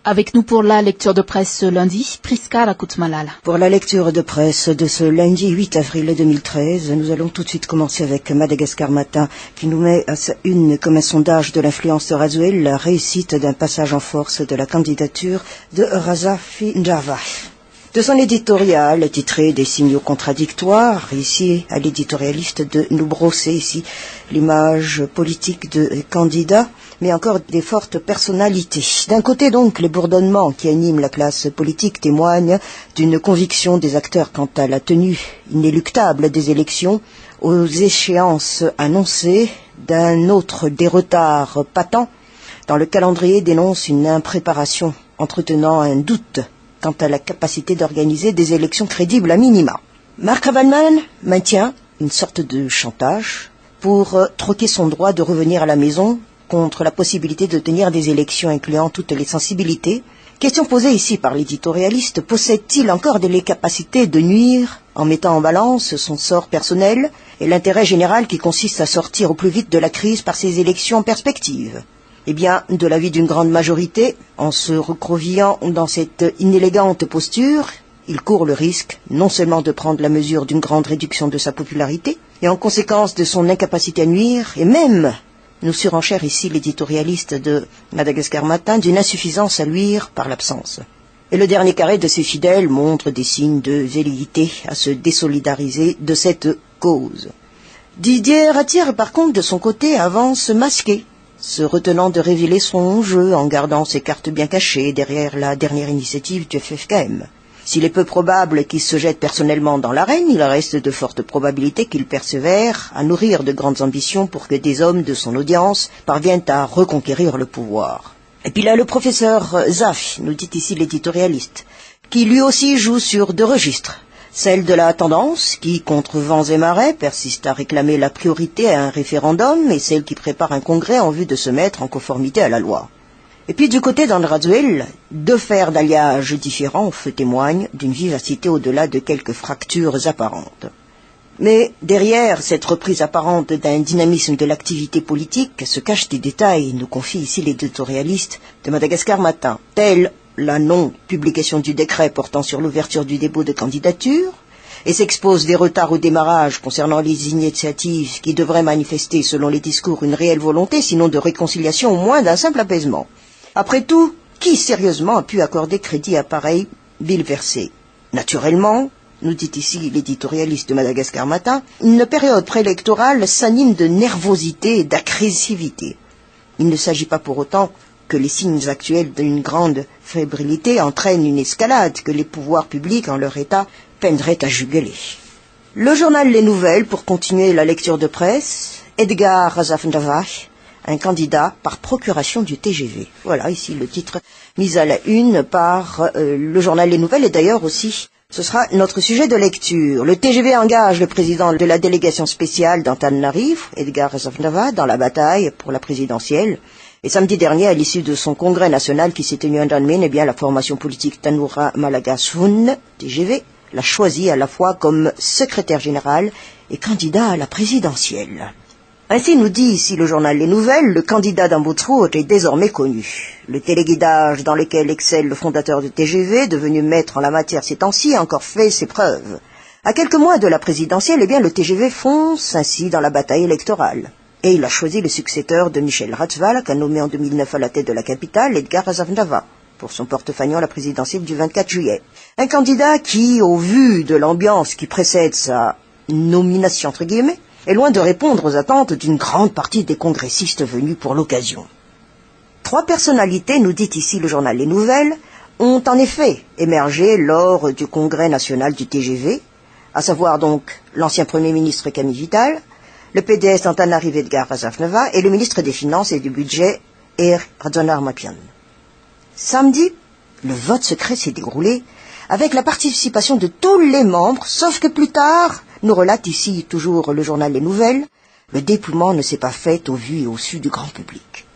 Avec nous pour la lecture de presse ce lundi, Priska Rakutmalala. Pour la lecture de presse de ce lundi 8 avril 2013, nous allons tout de suite commencer avec Madagascar Matin, qui nous met à sa une comme un sondage de l'influence de Razoel, la réussite d'un passage en force de la candidature de Raza Finjava. De son éditorial titré Des signaux contradictoires, ici à l'éditorialiste de nous brosser ici l'image politique de candidats, mais encore des fortes personnalités. D'un côté donc, les bourdonnements qui animent la classe politique témoignent d'une conviction des acteurs quant à la tenue inéluctable des élections, aux échéances annoncées. D'un autre, des retards patents dans le calendrier dénoncent une impréparation entretenant un doute quant à la capacité d'organiser des élections crédibles à minima. Mark Ravalman maintient une sorte de chantage pour troquer son droit de revenir à la maison contre la possibilité de tenir des élections incluant toutes les sensibilités. Question posée ici par l'éditorialiste, possède-t-il encore les capacités de nuire en mettant en balance son sort personnel et l'intérêt général qui consiste à sortir au plus vite de la crise par ces élections en perspective ? Eh bien, de l'avis d'une grande majorité, en se recroquevillant dans cette inélégante posture, il court le risque non seulement de prendre la mesure d'une grande réduction de sa popularité, et en conséquence de son incapacité à nuire, et même, nous surenchère ici l'éditorialiste de Madagascar Matin, d'une insuffisance à luire par l'absence. Et le dernier carré de ses fidèles montre des signes de velléité à se désolidariser de cette cause. Didier Ratir, par contre, de son côté, avance masqué, se retenant de révéler son jeu en gardant ses cartes bien cachées derrière la dernière initiative du FFKM. S'il est peu probable qu'il se jette personnellement dans l'arène, il reste de fortes probabilités qu'il persévère à nourrir de grandes ambitions pour que des hommes de son audience parviennent à reconquérir le pouvoir. Et puis là, le professeur Zaf, nous dit ici l'éditorialiste, qui lui aussi joue sur deux registres. Celle de la tendance, qui, contre vents et marées, persiste à réclamer la priorité à un référendum, et celle qui prépare un congrès en vue de se mettre en conformité à la loi. Et puis du côté d'Andrazuel, deux fers d'alliage différents témoignent d'une vivacité au-delà de quelques fractures apparentes. Mais derrière cette reprise apparente d'un dynamisme de l'activité politique se cachent des détails, nous confie ici l'éditorialiste de Madagascar Matin, tels la non-publication du décret portant sur l'ouverture du dépôt de candidature, et s'expose des retards au démarrage concernant les initiatives qui devraient manifester, selon les discours, une réelle volonté, sinon de réconciliation, au moins d'un simple apaisement. Après tout, qui sérieusement a pu accorder crédit à pareille billversée ? Naturellement, nous dit ici l'éditorialiste de Madagascar Matin, une période préélectorale s'anime de nervosité et d'agressivité. Il ne s'agit pas pour autant que les signes actuels d'une grande fébrilité entraînent une escalade que les pouvoirs publics, en leur état, peineraient à juguler. Le journal Les Nouvelles, pour continuer la lecture de presse, Edgar Razafndava, un candidat par procuration du TGV. Voilà ici le titre mis à la une par le journal Les Nouvelles, et d'ailleurs aussi, ce sera notre sujet de lecture. Le TGV engage le président de la délégation spéciale d'Antananarivo, Edgar Razafndava, dans la bataille pour la présidentielle. Et samedi dernier, à l'issue de son congrès national qui s'est tenu à Ndanmen, eh bien, la formation politique Tanura Malagasfoun, TGV, l'a choisi à la fois comme secrétaire général et candidat à la présidentielle. Ainsi nous dit ici le journal Les Nouvelles, le candidat d'Amboutro est désormais connu. Le téléguidage dans lequel excelle le fondateur de TGV, devenu maître en la matière ces temps-ci, a encore fait ses preuves. À quelques mois de la présidentielle, eh bien, le TGV fonce ainsi dans la bataille électorale. Et il a choisi le successeur de Michel Ratzval, qu'a nommé en 2009 à la tête de la capitale, Edgar Razafndava, pour son porte-fagnon à la présidentielle du 24 juillet. Un candidat qui, au vu de l'ambiance qui précède sa nomination, entre guillemets, est loin de répondre aux attentes d'une grande partie des congressistes venus pour l'occasion. Trois personnalités, nous dit ici le journal Les Nouvelles, ont en effet émergé lors du congrès national du TGV, à savoir donc l'ancien Premier ministre Camille Vital, le PDS Antananarivo Edgar Razafndava et le ministre des Finances et du Budget Radzonar Mapian. Samedi, le vote secret s'est déroulé avec la participation de tous les membres, sauf que plus tard, nous relate ici toujours le journal Les Nouvelles, le dépouillement ne s'est pas fait au vu et au su du grand public.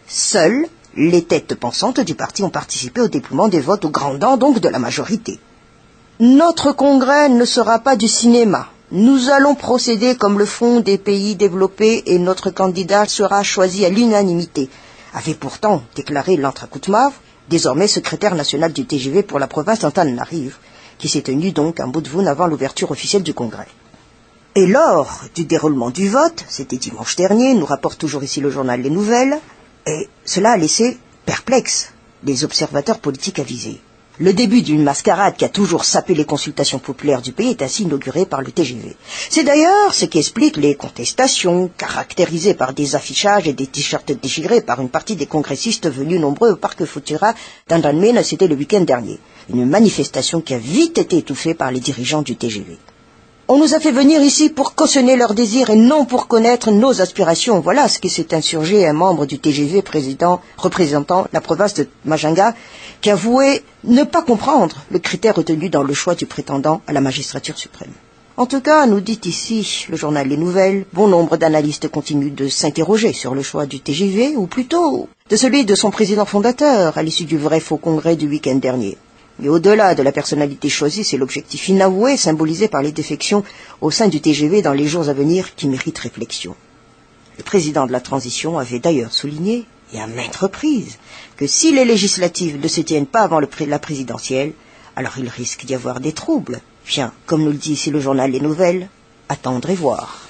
Seules les têtes pensantes du parti ont participé au dépouillement des votes aux grandes dents, donc de la majorité. Notre congrès ne sera pas du cinéma. Nous allons procéder comme le font des pays développés et notre candidat sera choisi à l'unanimité, avait pourtant déclaré Lantra Koutmav, désormais secrétaire national du TGV pour la province d'Antananarivo, qui s'est tenu donc à Budvun avant l'ouverture officielle du congrès. Et lors du déroulement du vote, c'était dimanche dernier, nous rapporte toujours ici le journal Les Nouvelles, et cela a laissé perplexes les observateurs politiques avisés. Le début d'une mascarade qui a toujours sapé les consultations populaires du pays est ainsi inauguré par le TGV. C'est d'ailleurs ce qui explique les contestations caractérisées par des affichages et des t-shirts déchirés par une partie des congressistes venus nombreux au parc Futura d'Andanmen, c'était le week-end dernier. Une manifestation qui a vite été étouffée par les dirigeants du TGV. On nous a fait venir ici pour cautionner leurs désirs et non pour connaître nos aspirations. Voilà ce qui s'est insurgé un membre du TGV représentant la province de Majinga, qui avouait ne pas comprendre le critère retenu dans le choix du prétendant à la magistrature suprême. En tout cas, nous dit ici le journal Les Nouvelles, bon nombre d'analystes continuent de s'interroger sur le choix du TGV, ou plutôt de celui de son président fondateur à l'issue du vrai faux congrès du week-end dernier. Et au-delà de la personnalité choisie, c'est l'objectif inavoué symbolisé par les défections au sein du TGV dans les jours à venir qui mérite réflexion. Le président de la transition avait d'ailleurs souligné, et à maintes reprises, que si les législatives ne se tiennent pas avant la présidentielle, alors il risque d'y avoir des troubles. Bien, comme nous le dit ici le journal Les Nouvelles, attendre et voir.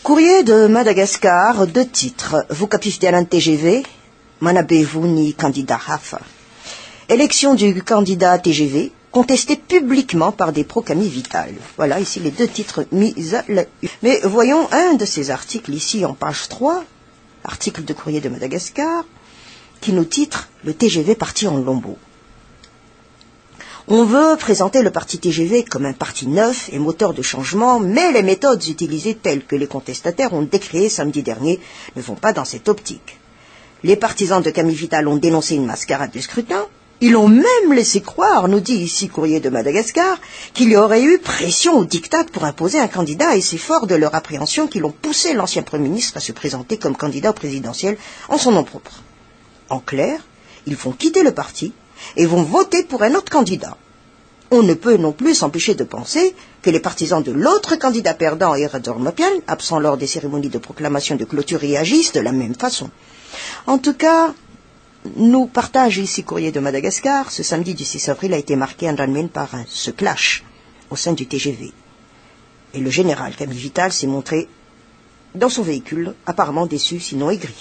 Courrier de Madagascar, 2 titres. Vous capifdialan TGV, Manabevu ni candidat Hafa. Élection du candidat TGV, contestée publiquement par des pro-Camille Vital. Voilà ici les 2 titres mis à la une. Mais voyons un de ces articles ici en page 3, article de Courrier de Madagascar, qui nous titre « Le TGV parti en lambeaux ». On veut présenter le parti TGV comme un parti neuf et moteur de changement, mais les méthodes utilisées telles que les contestataires ont décrié samedi dernier ne vont pas dans cette optique. Les partisans de Camille Vital ont dénoncé une mascarade du scrutin. Ils ont même laissé croire, nous dit ici Courrier de Madagascar, qu'il y aurait eu pression ou diktat pour imposer un candidat, et c'est fort de leur appréhension qu'ils ont poussé l'ancien Premier ministre à se présenter comme candidat au présidentiel en son nom propre. En clair, ils vont quitter le parti et vont voter pour un autre candidat. On ne peut non plus s'empêcher de penser que les partisans de l'autre candidat perdant, Erador Mapian, absent lors des cérémonies de proclamation de clôture, réagissent de la même façon. En tout cas, nous partage ici Courrier de Madagascar, ce samedi du 6 avril a été marqué en Andanmen par ce clash au sein du TGV. Et le général Camille Vital s'est montré dans son véhicule, apparemment déçu, sinon aigri.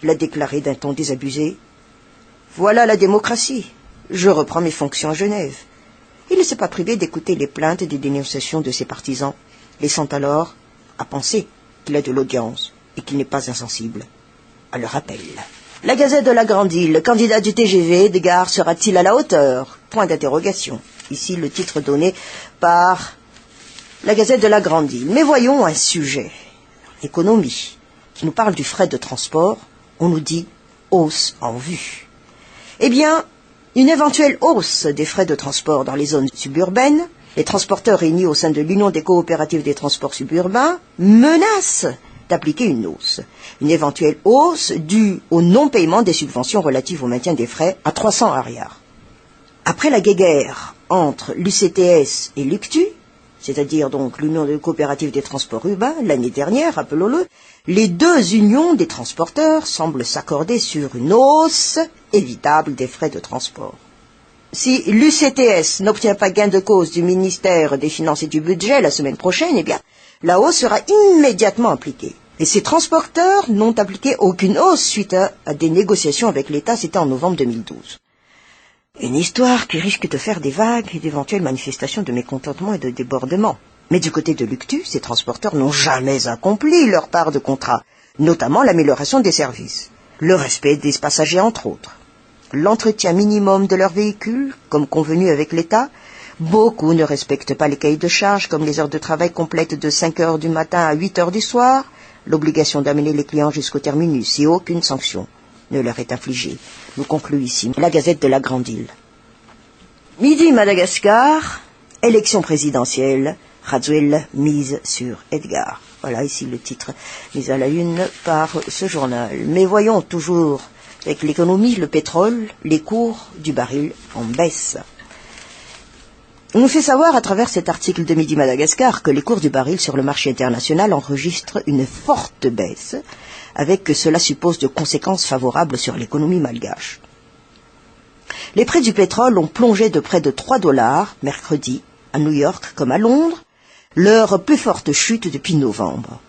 Il a déclaré d'un ton désabusé « Voilà la démocratie, je reprends mes fonctions à Genève ». Il ne s'est pas privé d'écouter les plaintes et des dénonciations de ses partisans, laissant alors à penser qu'il a de l'audience et qu'il n'est pas insensible à leur appel. La Gazette de la Grande Île, le candidat du TGV, Edgar, sera-t-il à la hauteur? Point d'interrogation. Ici, le titre donné par la Gazette de la Grande Île. Mais voyons un sujet, économie, qui nous parle du frais de transport. On nous dit hausse en vue. Eh bien, une éventuelle hausse des frais de transport dans les zones suburbaines, les transporteurs réunis au sein de l'Union des coopératives des transports suburbains menacent d'appliquer une hausse. Une éventuelle hausse due au non-paiement des subventions relatives au maintien des frais à 300 arrières. Après la guéguerre entre l'UCTS et l'UCTU, c'est-à-dire donc l'Union des coopératives des transports urbains, l'année dernière, rappelons-le, les 2 unions des transporteurs semblent s'accorder sur une hausse évitable des frais de transport. Si l'UCTS n'obtient pas gain de cause du ministère des Finances et du Budget la semaine prochaine, eh bien, la hausse sera immédiatement appliquée. Et ces transporteurs n'ont appliqué aucune hausse suite à des négociations avec l'État, c'était en novembre 2012. Une histoire qui risque de faire des vagues et d'éventuelles manifestations de mécontentement et de débordement. Mais du côté de l'UCTU, ces transporteurs n'ont jamais accompli leur part de contrat, notamment l'amélioration des services, le respect des passagers entre autres, l'entretien minimum de leurs véhicules, comme convenu avec l'État. Beaucoup ne respectent pas les cahiers de charges, comme les heures de travail complètes de 5 heures du matin à 8 heures du soir, l'obligation d'amener les clients jusqu'au terminus, et aucune sanction ne leur est infligée. Nous conclut ici la Gazette de la Grande Île. Midi Madagascar, élection présidentielle, Razuel mise sur Edgar. Voilà ici le titre mis à la une par ce journal. Mais voyons toujours avec l'économie, le pétrole, les cours du baril en baisse. On nous fait savoir à travers cet article de Midi Madagascar que les cours du baril sur le marché international enregistrent une forte baisse, avec que cela suppose de conséquences favorables sur l'économie malgache. Les prix du pétrole ont plongé de près de $3 mercredi, à New York comme à Londres, leur plus forte chute depuis novembre.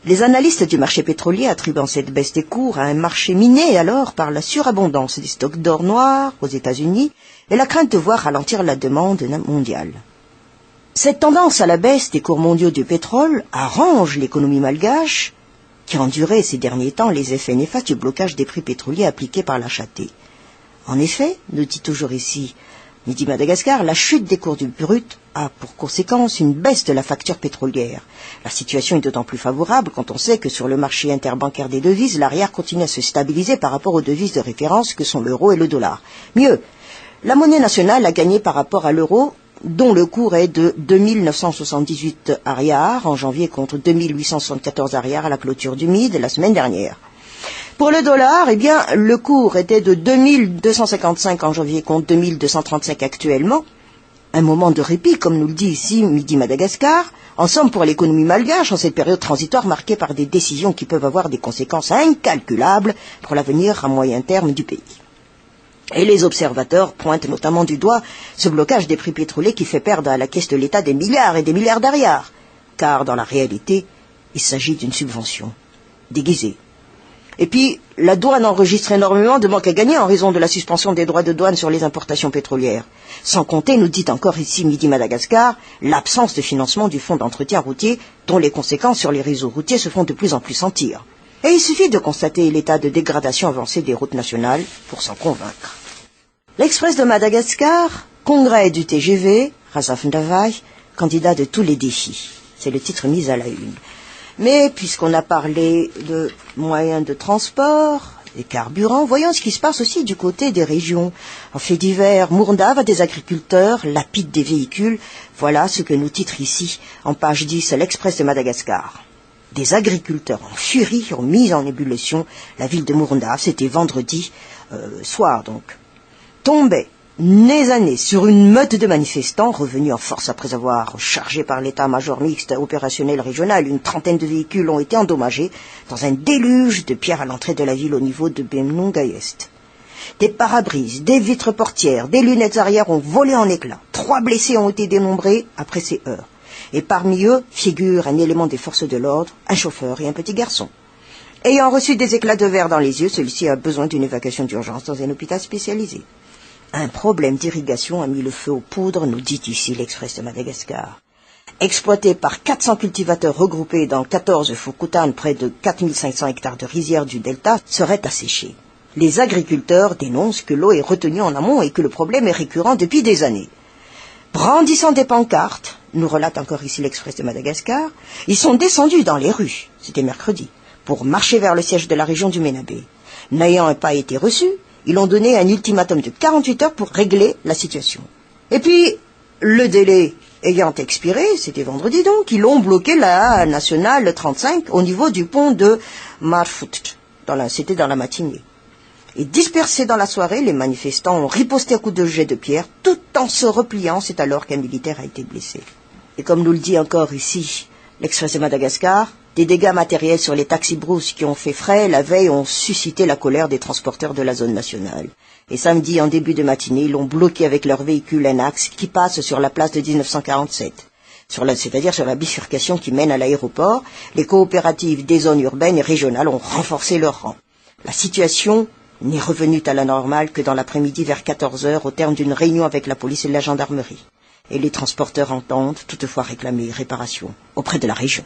Les analystes du marché pétrolier attribuant cette baisse des cours à un marché miné alors par la surabondance des stocks d'or noir aux États-Unis et la crainte de voir ralentir la demande mondiale. Cette tendance à la baisse des cours mondiaux du pétrole arrange l'économie malgache, qui a enduré ces derniers temps les effets néfastes du blocage des prix pétroliers appliqués par l'HAT. En effet, nous dit toujours ici Midi Madagascar, la chute des cours du brut a pour conséquence une baisse de la facture pétrolière. La situation est d'autant plus favorable quand on sait que sur le marché interbancaire des devises, l'arrière continue à se stabiliser par rapport aux devises de référence que sont l'euro et le dollar. Mieux, la monnaie nationale a gagné par rapport à l'euro, dont le cours est de 2978 ariars en janvier contre 2874 ariars à la clôture du MID la semaine dernière. Pour le dollar, eh bien, le cours était de 2255 en janvier contre 2235 actuellement. Un moment de répit, comme nous le dit ici Midi Madagascar, en somme pour l'économie malgache en cette période transitoire marquée par des décisions qui peuvent avoir des conséquences incalculables pour l'avenir à moyen terme du pays. Et les observateurs pointent notamment du doigt ce blocage des prix pétroliers qui fait perdre à la caisse de l'État des milliards et des milliards d'ariars, car dans la réalité, il s'agit d'une subvention déguisée. Et puis, la douane enregistre énormément de manques à gagner en raison de la suspension des droits de douane sur les importations pétrolières. Sans compter, nous dit encore ici Midi Madagascar, l'absence de financement du fonds d'entretien routier dont les conséquences sur les réseaux routiers se font de plus en plus sentir. Et il suffit de constater l'état de dégradation avancée des routes nationales pour s'en convaincre. L'Express de Madagascar, congrès du TGV, Razaf Ndavai, candidat de tous les défis. C'est le titre mis à la une. Mais puisqu'on a parlé de moyens de transport, des carburants, voyons ce qui se passe aussi du côté des régions. En fait divers, Mourndave a des agriculteurs, lapide des véhicules. Voilà ce que nous titre ici, en page 10, l'Express de Madagascar. Des agriculteurs en furie ont mis en ébullition la ville de Mourndave, c'était vendredi soir donc. Tombait nez à nez sur une meute de manifestants revenus en force après avoir chargé par l'état-major mixte opérationnel régional. Une trentaine de véhicules ont été endommagés dans un déluge de pierres à l'entrée de la ville au niveau de Benungayest. Des pare-brises, des vitres portières, des lunettes arrière ont volé en éclats. 3 blessés ont été dénombrés après ces heurts. Et parmi eux figure un élément des forces de l'ordre, un chauffeur et un petit garçon. Ayant reçu des éclats de verre dans les yeux, celui-ci a besoin d'une évacuation d'urgence dans un hôpital spécialisé. Un problème d'irrigation a mis le feu aux poudres, nous dit ici l'Express de Madagascar. Exploité par 400 cultivateurs regroupés dans 14 Fukutane, près de 4500 hectares de rizières du delta, seraient asséchés. Les agriculteurs dénoncent que l'eau est retenue en amont et que le problème est récurrent depuis des années. Brandissant des pancartes, nous relate encore ici l'Express de Madagascar, ils sont descendus dans les rues, c'était mercredi, pour marcher vers le siège de la région du Ménabé. N'ayant pas été reçus, ils ont donné un ultimatum de 48 heures pour régler la situation. Et puis, le délai ayant expiré, c'était vendredi donc, ils ont bloqué la nationale 35 au niveau du pont de Marfout. C'était dans la matinée. Et dispersés dans la soirée, les manifestants ont riposté à coups de jets de pierre, tout en se repliant. C'est alors qu'un militaire a été blessé. Et comme nous le dit encore ici l'Express de Madagascar, des dégâts matériels sur les taxis-brousses qui ont fait frais la veille ont suscité la colère des transporteurs de la zone nationale. Et samedi, en début de matinée, ils ont bloqué avec leur véhicule un axe qui passe sur la place de 1947. C'est-à-dire sur la bifurcation qui mène à l'aéroport. Les coopératives des zones urbaines et régionales ont renforcé leur rang. La situation n'est revenue à la normale que dans l'après-midi vers 14 heures au terme d'une réunion avec la police et la gendarmerie. Et les transporteurs entendent toutefois réclamer réparation auprès de la région.